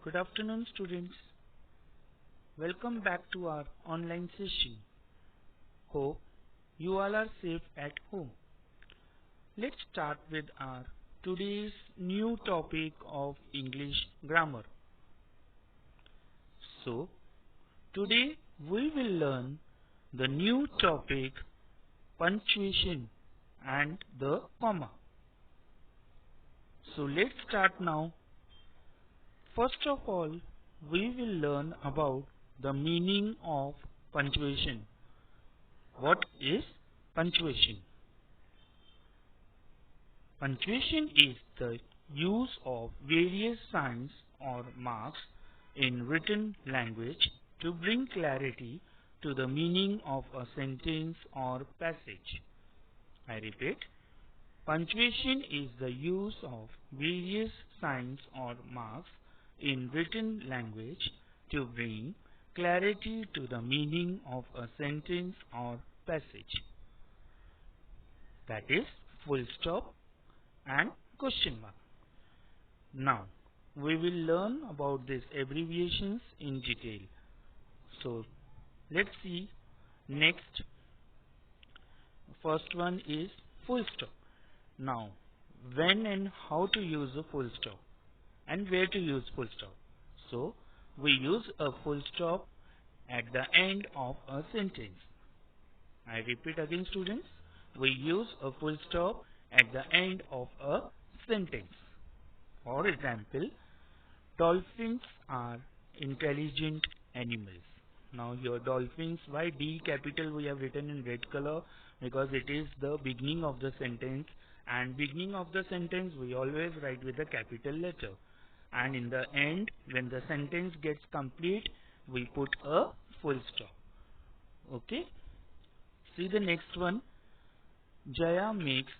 Good afternoon, students. Welcome back to our online session. Hope you all are safe at home. Let's start with our today's new topic of English grammar. So, today we will learn the new topic punctuation and the comma. So, let's start now. First of all, we will learn about the meaning of punctuation. What is punctuation? Punctuation is the use of various signs or marks in written language to bring clarity to the meaning of a sentence or passage. I repeat, punctuation is the use of various signs or marks in written language to bring clarity to the meaning of a sentence or passage. That is full stop and question mark. Now, we will learn about these abbreviations in detail. So, let's see next. First one is full stop. Now, when and how to use a full stop and where to use full stop. So, we use a full stop at the end of a sentence. I repeat again, students. We use a full stop at the end of a sentence. For example, dolphins are intelligent animals. Now here dolphins, why D capital we have written in red color? Because it is the beginning of the sentence, and beginning of the sentence we always write with a capital letter. And in the end, when the sentence gets complete, we put a full stop. Okay? See the next one. Jaya makes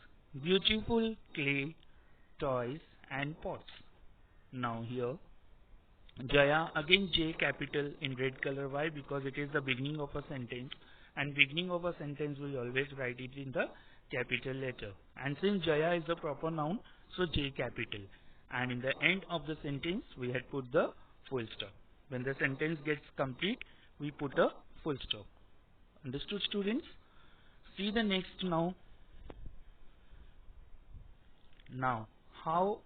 beautiful clay toys and pots. Now here, Jaya, again J capital in red color. Why? Because it is the beginning of a sentence, and beginning of a sentence we always write it in the capital letter. And since Jaya is the proper noun, so J capital. And in the end of the sentence we had put the full stop. When the sentence gets complete, we put a full stop. Understood, students? See the next now. Now, how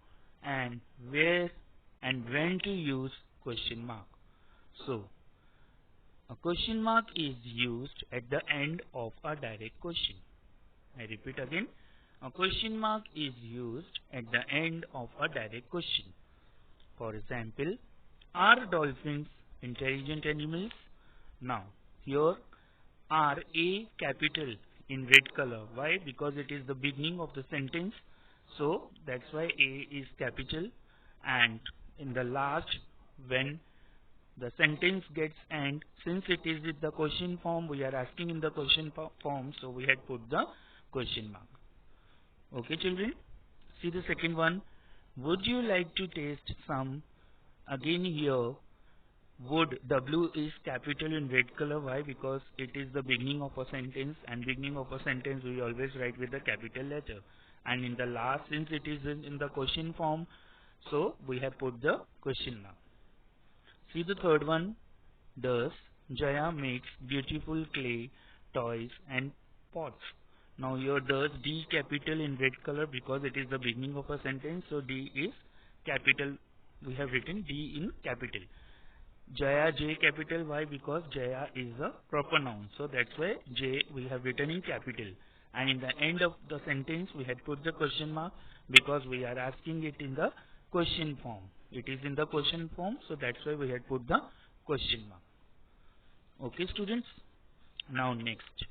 and where and when to use question mark. So, a question mark is used at the end of a direct question. I repeat again, a question mark is used at the end of a direct question. For example, are dolphins intelligent animals? Now, here are A capital in red color. Why? Because it is the beginning of the sentence. So, that's why A is capital. And in the last, when the sentence gets end, since it is in the question form, we are asking in the question form, so we had put the question mark. Okay, children? See the second one. Would you like to taste some? Again here, would, W is capital in red color. Why? Because it is the beginning of a sentence, and beginning of a sentence we always write with a capital letter. And in the last, since it is in the question form, so we have put the question mark. See the third one. Does Jaya makes beautiful clay toys and pots. Now here does D capital in red color because it is the beginning of a sentence, so D is capital. We have written D in capital. Jaya J capital. Why? Because Jaya is a proper noun, so that's why J we have written in capital. And in the end of the sentence we had put the question mark because we are asking it in the question form. It is in the question form, so that's why we had put the question mark. Okay, students? Now next.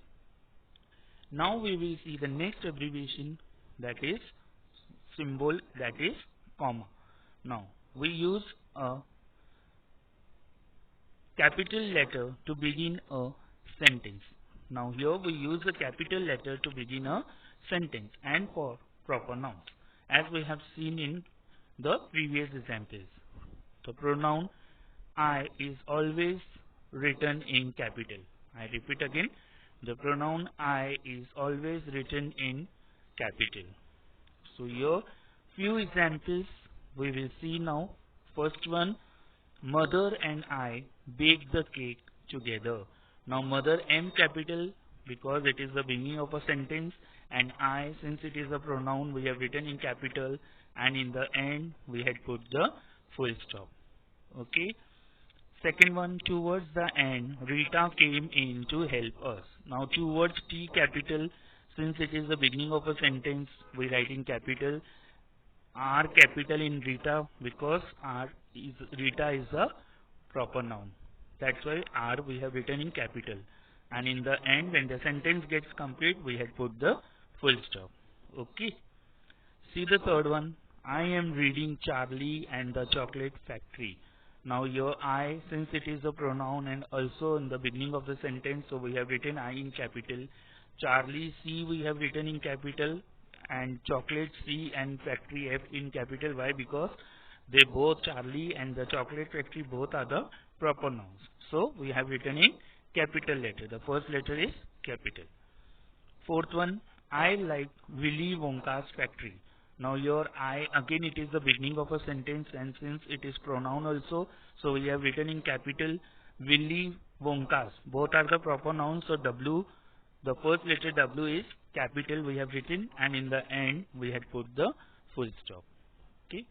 Now we will see the next abbreviation, that is symbol, that is comma. Now we use a capital letter to begin a sentence. Now here we use a capital letter to begin a sentence and for proper nouns, as we have seen in the previous examples. The pronoun I is always written in capital. I repeat again, the pronoun I is always written in capital. So here few examples we will see now. First one, Mother and I baked the cake together. Now mother M capital because it is the beginning of a sentence, and I, since it is a pronoun, we have written in capital, and in the end we had put the full stop. Okay. Second one, towards the end, Rita came in to help us. Now towards T capital, since it is the beginning of a sentence, we write in capital. R capital in Rita because Rita is a proper noun. That's why R we have written in capital. And in the end, when the sentence gets complete, we have put the full stop. Okay. See the third one. I am reading Charlie and the Chocolate Factory. Now your I, since it is a pronoun and also in the beginning of the sentence, so we have written I in capital. Charlie C we have written in capital, and chocolate C and factory F in capital. Why? Because they both, Charlie and the Chocolate Factory, both are the proper nouns. So we have written in capital letter. The first letter is capital. Fourth one, I like Willy Wonka's factory. Now your I, again it is the beginning of a sentence, and since it is pronoun also, so we have written in capital Willy Wonka's. Both are the proper nouns, so W, the first letter W is capital we have written, and in the end we had put the full stop. Okay.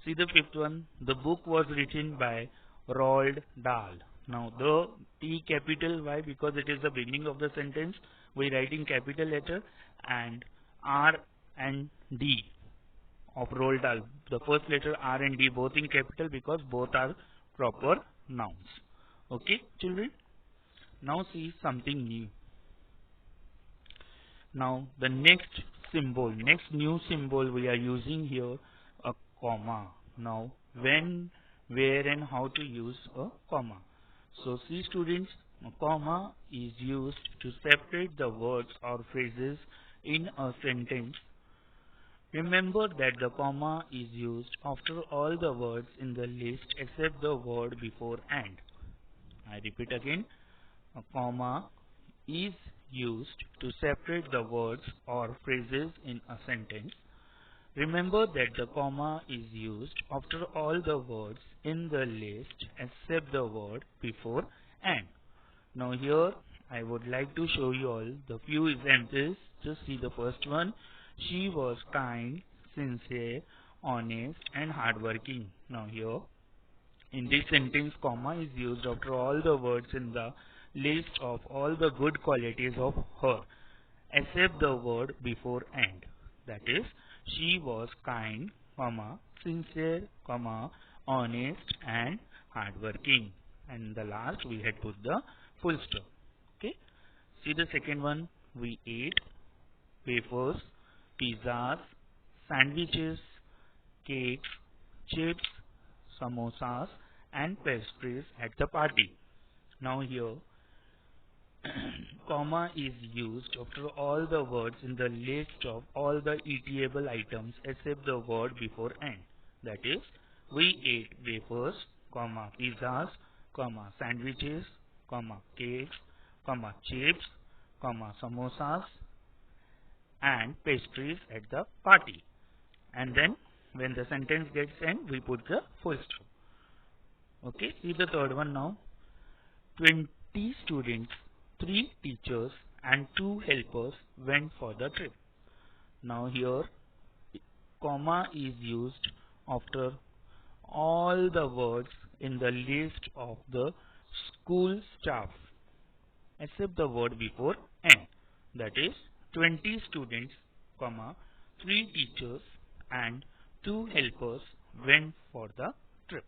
See the fifth one, the book was written by Roald Dahl. Now the T capital, why? Because it is the beginning of the sentence, we write in capital letter, and R and D of Roald Dahl, the first letter R and D both in capital because both are proper nouns. Okay children, now see something new. Now the next symbol, next new symbol we are using here, a comma. Now when, where and how to use a comma. So see students, a comma is used to separate the words or phrases in a sentence. Remember that the comma is used after all the words in the list except the word before and. I repeat again, a comma is used to separate the words or phrases in a sentence. Remember that the comma is used after all the words in the list except the word before and. Now here I would like to show you all the few examples. Just see the first one. She was kind, sincere, honest and hardworking. Now here in this sentence, comma is used after all the words in the list of all the good qualities of her, except the word before and. That is, she was kind, comma, sincere, comma, honest and hardworking. And the last we had put the full stop. Okay. See the second one. We ate wafers, pizzas, sandwiches, cakes, chips, samosas and pastries at the party. Now here comma is used after all the words in the list of all the eatable items except the word before and. That is, we ate wafers, comma, pizzas, comma, sandwiches, comma, cakes, comma, chips, comma, samosas and pastries at the party. And then when the sentence gets end, we put the full stop. Okay, see the third one now. 20 students, 3 teachers and 2 helpers went for the trip. Now here comma is used after all the words in the list of the school staff except the word before and. That is 20 students, comma, 3 teachers and 2 helpers went for the trip.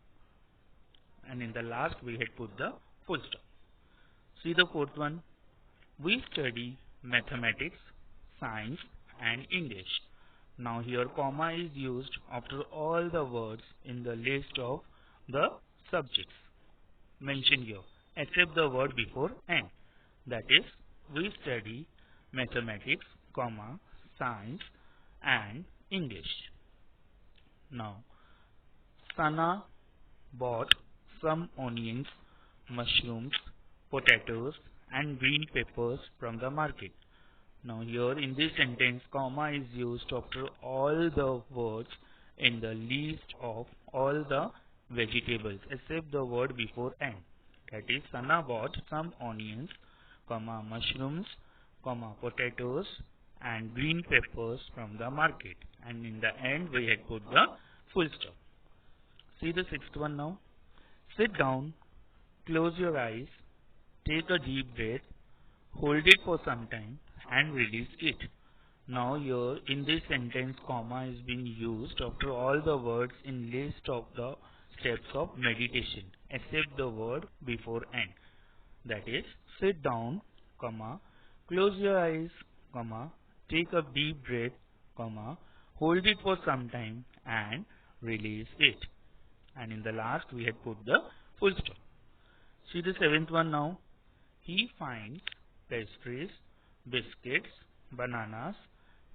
And in the last we had put the full stop. See the fourth one. We study mathematics, science and English. Now here comma is used after all the words in the list of the subjects mentioned here except the word before and. That is, we study mathematics, comma, science and English. Now Sana bought some onions, mushrooms, potatoes and green peppers from the market. Now here in this sentence, comma is used after all the words in the list of all the vegetables except the word before and. That is, Sana bought some onions, mushrooms, potatoes and green peppers from the market. And in the end, we had put the full stop. See the sixth one now. Sit down, close your eyes, take a deep breath, hold it for some time and release it. Now here in this sentence comma is being used after all the words in list of the steps of meditation except the word before and. That is, sit down, close your eyes, take a deep breath, hold it for some time and release it. And in the last we had put the full stop. See the seventh one now. He finds pastries, biscuits, bananas,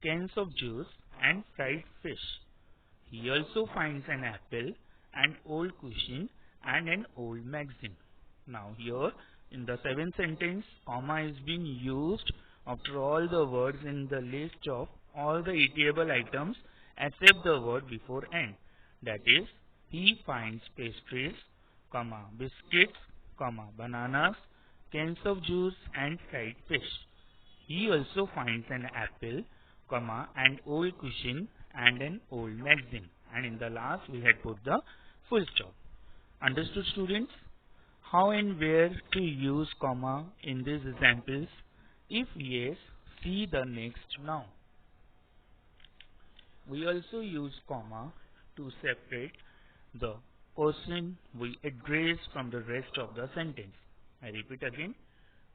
cans of juice and fried fish. He also finds an apple, an old cushion and an old magazine. Now here in the seventh sentence, comma is being used after all the words in the list of all the eatable items except the word before and. That is, he finds pastries, biscuits, bananas, cans of juice and fried fish. He also finds an apple, an old cushion and an old magazine. And in the last we had put the full stop. Understood, students? How and where to use comma in these examples? If yes, see the next now. We also use comma to separate the person we address from the rest of the sentence. I repeat again.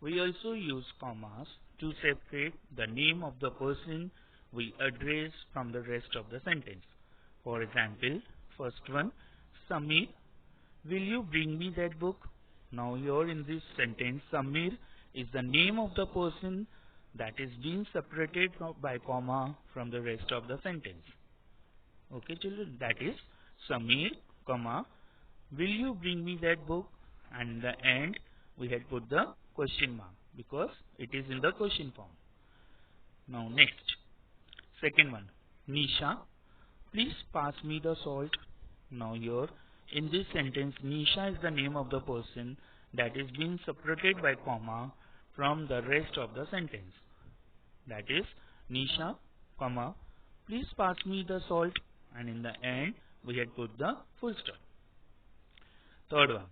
We also use commas to separate the name of the person we address from the rest of the sentence. For example, first one, Samir, will you bring me that book? Now here in this sentence, Samir is the name of the person that is being separated by comma from the rest of the sentence. Okay children, that is Samir, will you bring me that book? And in the end, we had put the question mark because it is in the question form. Now next, second one, Nisha, please pass me the salt. Now here in this sentence, Nisha is the name of the person that is being separated by comma from the rest of the sentence. That is, Nisha, please pass me the salt. And in the end, we had put the full stop. Third one,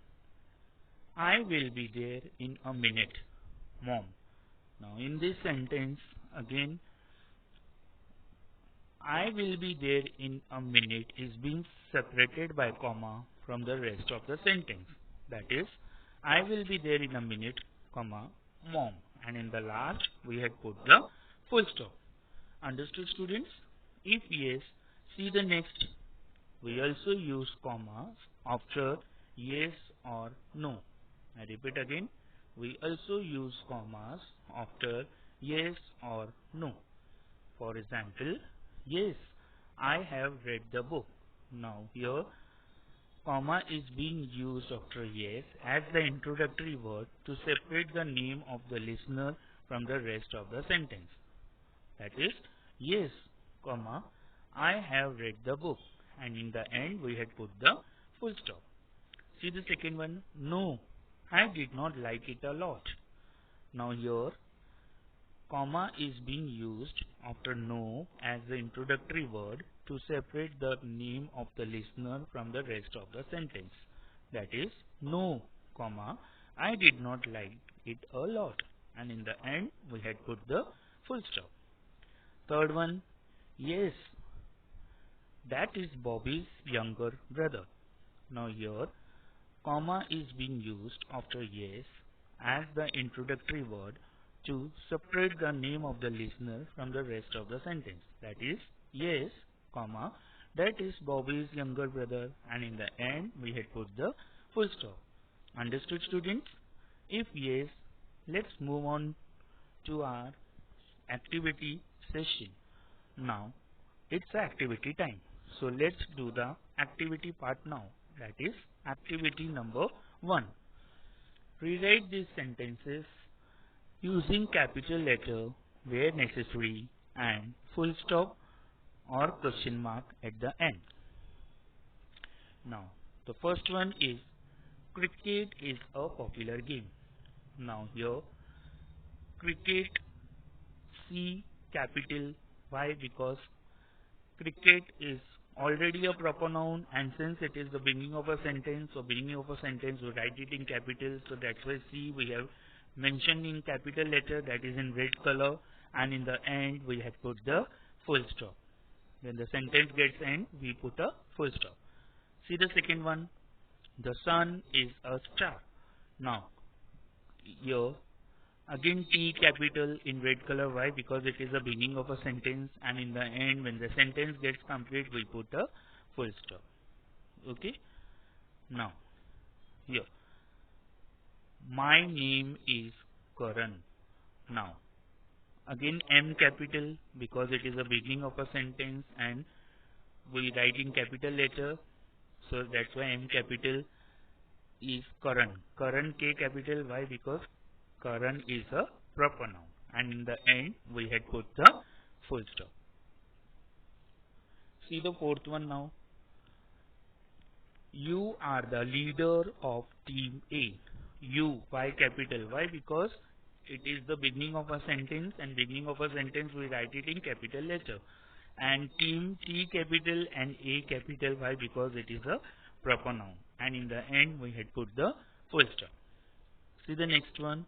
I will be there in a minute, Mom. Now in this sentence, again, I will be there in a minute is being separated by comma from the rest of the sentence. That is, I will be there in a minute, Mom. And in the last, we had put the full stop. Understood, students? If yes, see the next. We also use commas after yes or no. I repeat again. We also use commas after yes or no. For example, yes, I have read the book. Now here, comma is being used after yes as the introductory word to separate the name of the listener from the rest of the sentence. That is, yes, I have read the book. And in the end, we had put the full stop. See the second one, no, I did not like it a lot. Now here, comma is being used after no as the introductory word to separate the name of the listener from the rest of the sentence. That is, no, I did not like it a lot. And in the end, we had put the full stop. Third one, yes, that is Bobby's younger brother. Now here, comma is being used after yes as the introductory word to separate the name of the listener from the rest of the sentence. That is, yes, that is Bobby's younger brother. And in the end, we had put the full stop. Understood, students? If yes, let's move on to our activity session. Now, it's activity time. So let's do the activity part now. That is activity number 1. Rewrite these sentences using capital letter where necessary and full stop or question mark at the end. Now, The first one is cricket is a popular game. Now here cricket C capital. Why? Because cricket is already a proper noun, and since it is the beginning of a sentence, so beginning of a sentence we write it in capital, so that's why C we have mentioned in capital letter, that is in red color, and in the end we have put the full stop. When the sentence gets end, we put a full stop. See the second one, the sun is a star. Now here again T capital in red color. Why? Because it is the beginning of a sentence, and in the end when the sentence gets complete we put a full stop. Okay. Now here my name is Karan. Now again M capital, because it is the beginning of a sentence and we write in capital letter, so that's why M capital is Karan. Karan K capital. Why? Because Karan is a proper noun, and in the end we had put the full stop. See the fourth one now. You are the leader of team A. You, Y capital. Why? Because it is the beginning of a sentence, and beginning of a sentence we write it in capital letter. And team T capital and A capital. Why? Because it is a proper noun, and in the end we had put the full stop. See the next one.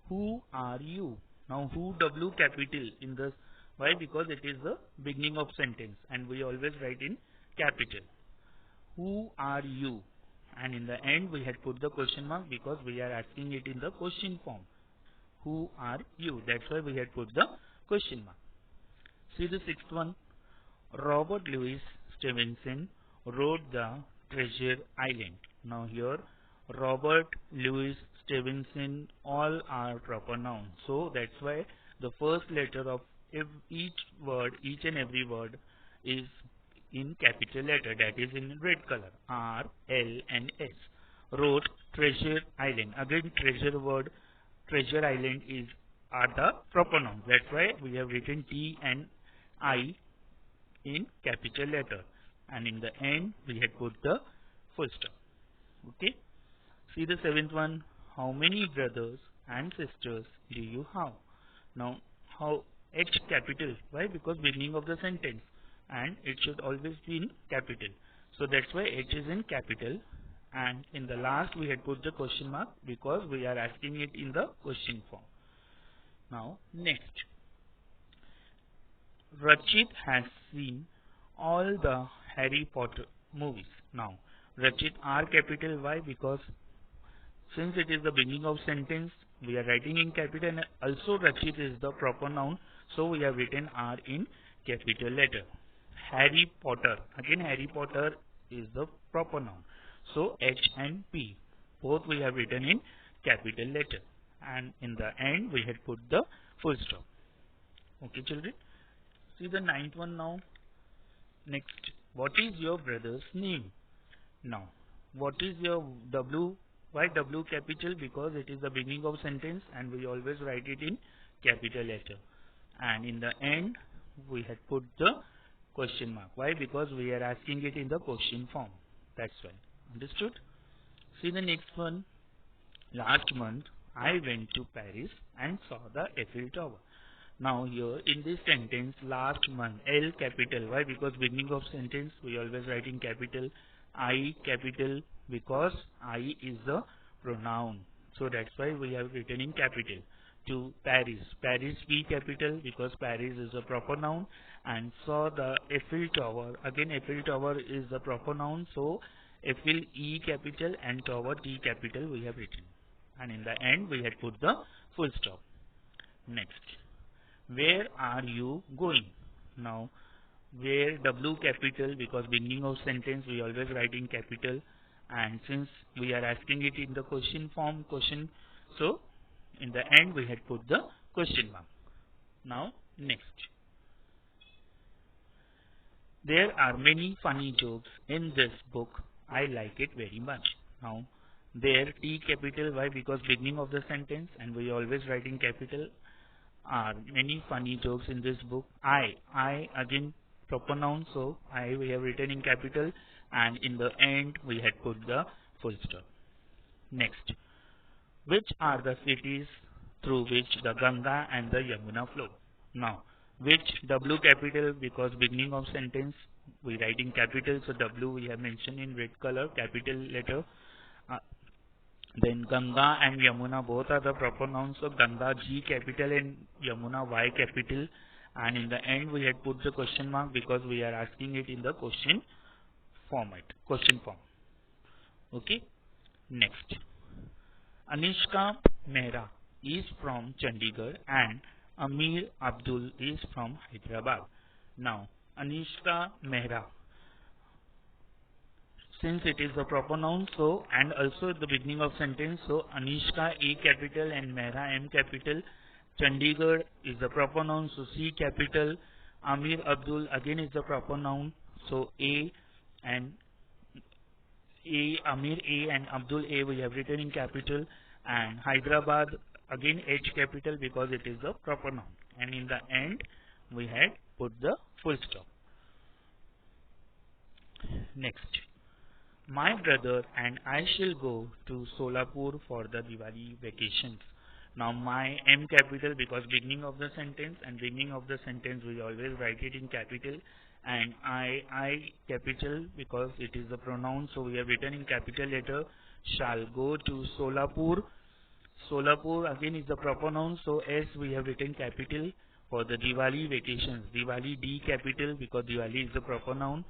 Who are you? Now who W capital in this. Why? Because it is the beginning of sentence and we always write in capital. Who are you? And in the end we had put the question mark because we are asking it in the question form. Who are you? That's why we had put the question mark. See the sixth one. Robert Louis Stevenson wrote the Treasure Island. Now here Robert, Louis, Stevenson, all are proper nouns. So that's why the first letter of each word, each and every word is in capital letter, that is in red color, R, L and S. Wrote Treasure Island. Again treasure word, Treasure Island are the proper nouns. That's why we have written T and I in capital letter. And in the end we had put the full stop. Okay. See the seventh one. How many brothers and sisters do you have? Now, how H capital. Why? Because beginning of the sentence, and it should always be in capital. So that's why H is in capital. And in the last we had put the question mark because we are asking it in the question form. Now, next. Rachit has seen all the Harry Potter movies. Now, Rachit R capital. Why? Because since it is the beginning of sentence, we are writing in capital, and also Rachit is the proper noun, so we have written R in capital letter. Harry Potter. Again Harry Potter is the proper noun. So H and P. Both we have written in capital letter. And in the end we had put the full stop. Okay children. See the ninth one now. Next. What is your brother's name? Now. What is your W? Why W capital? Because it is the beginning of sentence and we always write it in capital letter. And in the end we had put the question mark. Why? Because we are asking it in the question form. That's why. Understood? See the next one. Last month I went to Paris and saw the Eiffel Tower. Now here in this sentence, last month, L capital. Why? Because beginning of sentence we always write in capital. I capital because I is the pronoun. So that's why we have written in capital. To Paris. Paris P capital because Paris is a proper noun, and saw the Eiffel Tower. Again Eiffel Tower is the proper noun. So Eiffel E capital and Tower T capital we have written. And in the end we had put the full stop. Next. Where are you going? Now where W capital because beginning of sentence we always write in capital, and since we are asking it in the question form, so in the end we had put the question mark. Now next. There are many funny jokes in this book. I like it very much. Now there T capital. Why? Because beginning of the sentence and we always write in capital. Are many funny jokes in this book. I again proper noun, so I we have written in capital, and in the end we had put the full stop. Next, which are the cities through which the Ganga and the Yamuna flow? Now, which W capital, because beginning of sentence we write in capital, so W we have mentioned in red color, capital letter. Uh, then Ganga and Yamuna both are the proper nouns, so Ganga G capital and Yamuna Y capital, and in the end we had put the question mark because we are asking it in the question form. Okay. Next, Anishka Mehra is from Chandigarh and Amir Abdul is from Hyderabad. Now, Anishka Mehra, since it is a proper noun, so and also at the beginning of sentence, so Anishka A capital and Mehra M capital. Chandigarh is the proper noun, so C capital. Amir Abdul again is the proper noun, so and Amir A and Abdul A we have written in capital, and Hyderabad again H capital because it is the proper noun, and in the end we had put the full stop. Next, my brother and I shall go to Solapur for the Diwali vacations. Now my M capital because beginning of the sentence, and beginning of the sentence we always write it in capital, and I capital because it is the pronoun, so we have written in capital letter. Shall go to Solapur. Solapur again is the proper noun, so S we have written capital for the Diwali vacations. Diwali D capital because Diwali is the proper noun,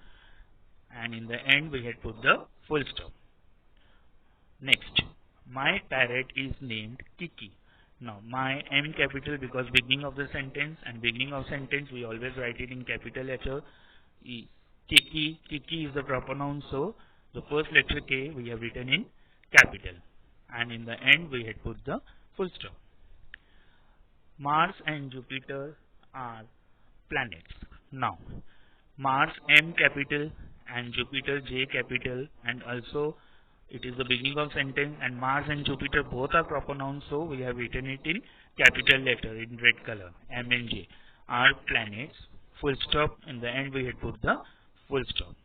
and in the end we had put the full stop. Next, my parrot is named Kiki. Now my M capital because beginning of the sentence, and beginning of sentence we always write it in capital letter. Kiki is the proper noun, so the first letter K we have written in capital, and in the end we had put the full stop. Mars and Jupiter are planets. Now Mars M capital and Jupiter J capital, and also it is the beginning of sentence, and Mars and Jupiter both are proper nouns, so we have written it in capital letter in red color. M and J are planets. Full stop. In the end we had put the full stop.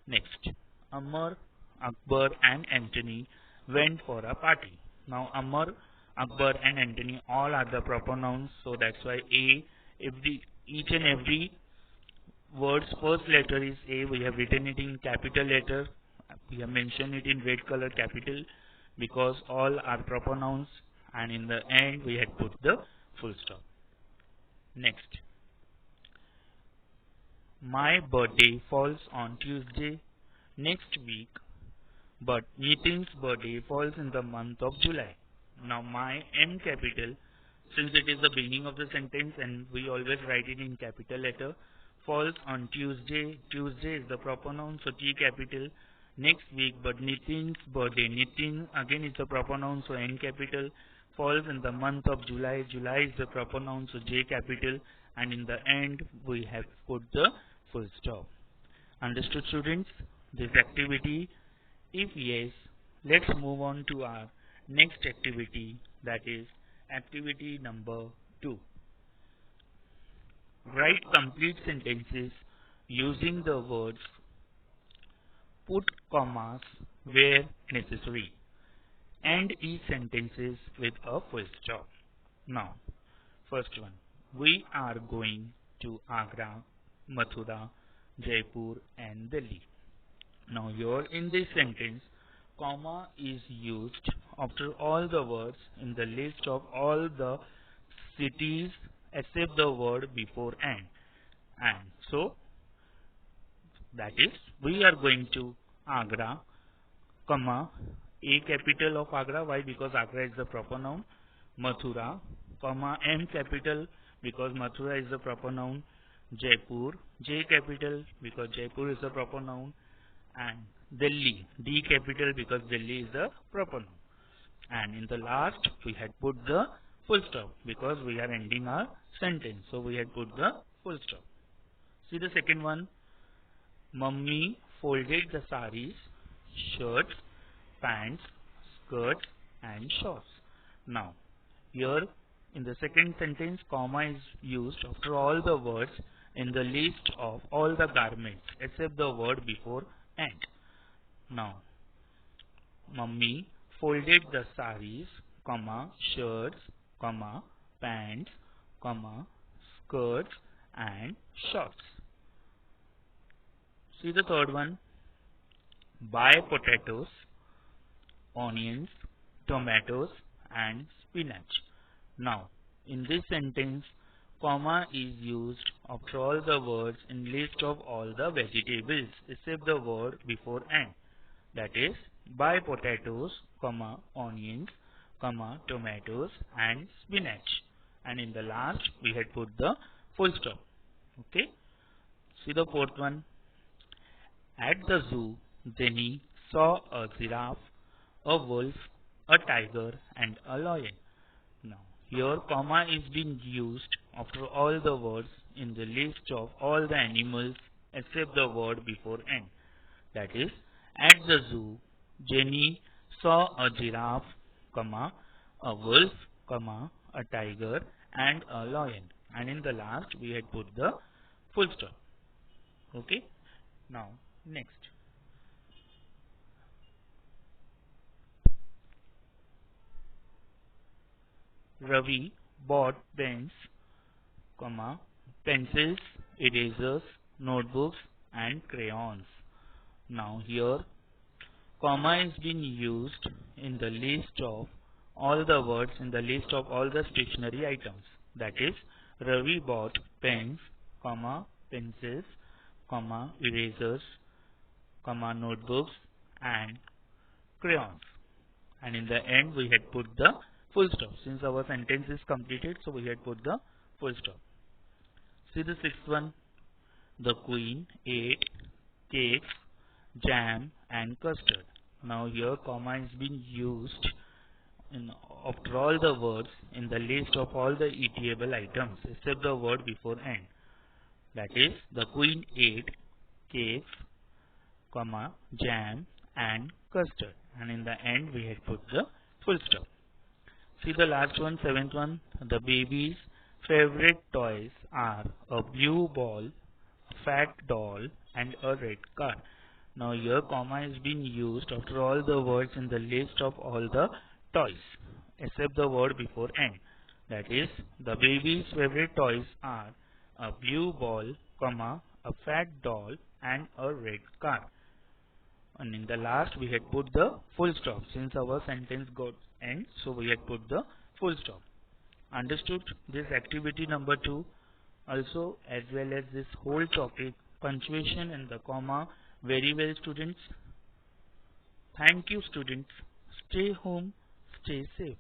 Next, Amar, Akbar and Anthony went for a party. Now Amar, Akbar and Anthony all are the proper nouns, so that's why each and every word's first letter is A. We have written it in capital letter. We have mentioned it in red color capital because all are proper nouns, and in the end we had put the full stop. Next, my birthday falls on Tuesday next week, but Nitin's birthday falls in the month of July. Now my M capital, since it is the beginning of the sentence and we always write it in capital letter, falls on Tuesday. Tuesday is the proper noun, so T capital. Next week, but Nitin's birthday, Nitin again is the proper noun, so N capital, falls in the month of July. July is the proper noun, so J capital, and in the end we have put the full stop. Understood, students, this activity? If yes, let's move on to our next activity, that is activity number 2. Write complete sentences using the words, put commas where necessary, end each sentences with a full stop. Now, first one, we are going to Agra, Mathura, Jaipur and Delhi. Now here in this sentence, comma is used after all the words in the list of all the cities except the word before and. So that is, we are going to Agra, comma, A capital of Agra. Why? Because Agra is the proper noun. Mathura, comma, M capital because Mathura is the proper noun. Jaipur, J capital because Jaipur is the proper noun. And Delhi, D capital because Delhi is the proper noun. And in the last, we had put the full stop because we are ending our sentence. So we had put the full stop. See the second one. Mummy folded the saris, shirts, pants, skirts and shorts. Now, here in the second sentence, comma is used after all the words in the list of all the garments except the word before and. Now, Mummy folded the saris, shirts, pants, skirts and shorts. See the third one. Buy potatoes, onions, tomatoes and spinach. Now, in this sentence, comma is used after all the words in list of all the vegetables except the word before and. That is, buy potatoes, onions, tomatoes and spinach. And in the last, we had put the full stop. Okay. See the fourth one. At the zoo, Jenny saw a giraffe, a wolf, a tiger and a lion. Now, here comma is being used after all the words in the list of all the animals except the word before and. That is, at the zoo, Jenny saw a giraffe, a wolf, a tiger and a lion. And in the last, we had put the full stop. Okay. Now, next. Ravi bought pens, pencils, erasers, notebooks and crayons. Now here, comma is being used in the list of all the words in the list of all the stationery items. That is, Ravi bought pens, pencils, erasers, notebooks and crayons. And in the end, we had put the full stop. Since our sentence is completed, so we had put the full stop. See the sixth one. The queen ate cakes, jam and custard. Now here comma is being used after all the words in the list of all the eatable items except the word before and. That is, the queen ate cakes, jam and custard. And in the end, we had put the full stop. See the last one, seventh one. The baby's favorite toys are a blue ball, a fat doll, and a red car. Now here comma is being used after all the words in the list of all the toys except the word before and. That is, the baby's favorite toys are a blue ball, a fat doll, and a red car. And in the last, we had put the full stop. Since our sentence got end, so we had put the full stop. Understood this activity number 2 also, as well as this whole topic, punctuation and the comma, very well, students. Thank you, students. Stay home, stay safe.